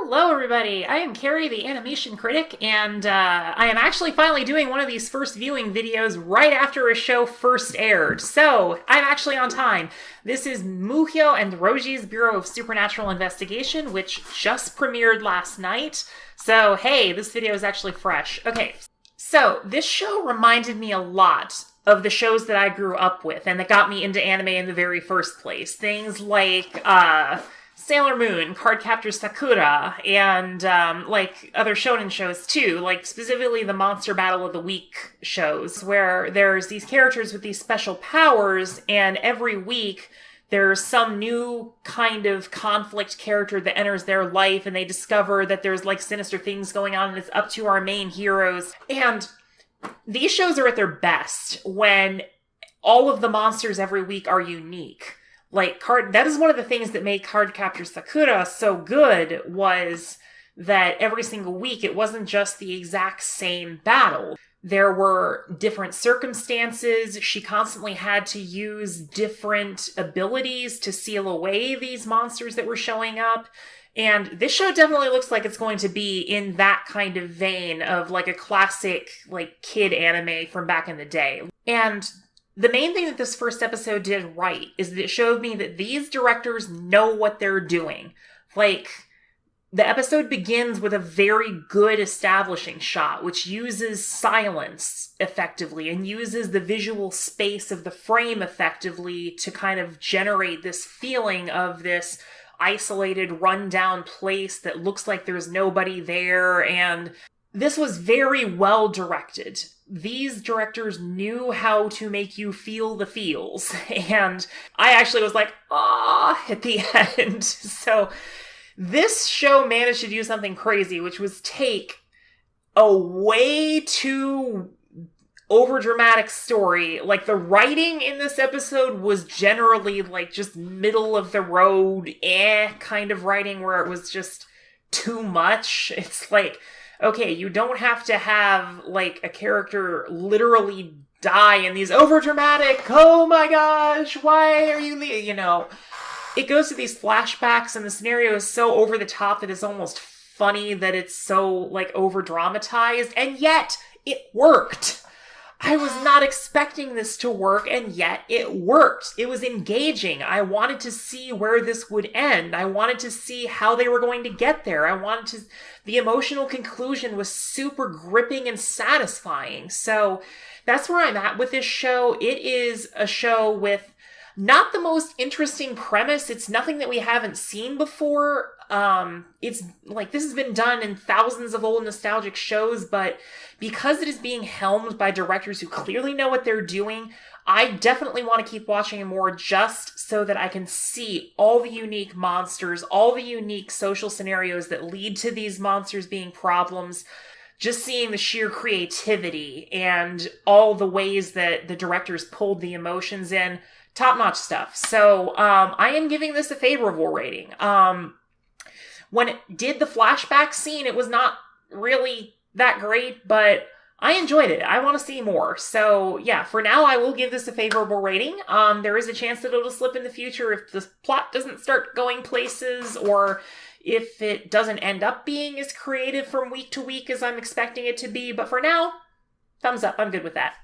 Hello, everybody. I am Carrie, the animation critic, and I am actually finally doing one of these first viewing videos right after a show first aired. So, I'm actually on time. This is Muhyo and Roji's Bureau of Supernatural Investigation, which just premiered last night. So, hey, this video is actually fresh. Okay, so this show reminded me a lot of the shows that I grew up with and that got me into anime in the very first place. Things like, Sailor Moon, Cardcaptor Sakura, and, like, other shonen shows, too. Like, specifically the Monster Battle of the Week shows, where there's these characters with these special powers, and every week there's some new kind of conflict character that enters their life, and they discover that there's, like, sinister things going on, and it's up to our main heroes. And these shows are at their best when all of the monsters every week are unique. Like, that is one of the things that made Cardcaptor Sakura so good, was that every single week it wasn't just the exact same battle. There were different circumstances. She constantly had to use different abilities to seal away these monsters that were showing up. And this show definitely looks like it's going to be in that kind of vein of like a classic, like, kid anime from back in the day. And the main thing that this first episode did right is that it showed me that these directors know what they're doing. Like, the episode begins with a very good establishing shot, which uses silence effectively and uses the visual space of the frame effectively to kind of generate this feeling of this isolated, rundown place that looks like there's nobody there, and this was very well directed. These directors knew how to make you feel the feels, and I actually was like, ah, at the end. So this show managed to do something crazy, which was take a way too overdramatic story. Like, the writing in this episode was generally like just middle of the road, kind of writing where it was just too much. It's like, okay, you don't have to have, like, a character literally die in these overdramatic, oh my gosh, why are you, it goes to these flashbacks and the scenario is so over the top that it's almost funny that it's so, like, over dramatized, and yet it worked. I was not expecting this to work, and yet it worked. It was engaging. I wanted to see where this would end. I wanted to see how they were going to get there. The emotional conclusion was super gripping and satisfying. So that's where I'm at with this show. It is a show with not the most interesting premise. It's nothing that we haven't seen before. It's like, this has been done in thousands of old nostalgic shows, but because it is being helmed by directors who clearly know what they're doing, I definitely want to keep watching more just so that I can see all the unique monsters, all the unique social scenarios that lead to these monsters being problems. Just seeing the sheer creativity and all the ways that the directors pulled the emotions in. Top-notch stuff. So, I am giving this a favorable rating. When it did the flashback scene, it was not really that great, but I enjoyed it. I want to see more. So, yeah, for now, I will give this a favorable rating. There is a chance that it'll slip in the future if the plot doesn't start going places, or if it doesn't end up being as creative from week to week as I'm expecting it to be. But for now, thumbs up. I'm good with that.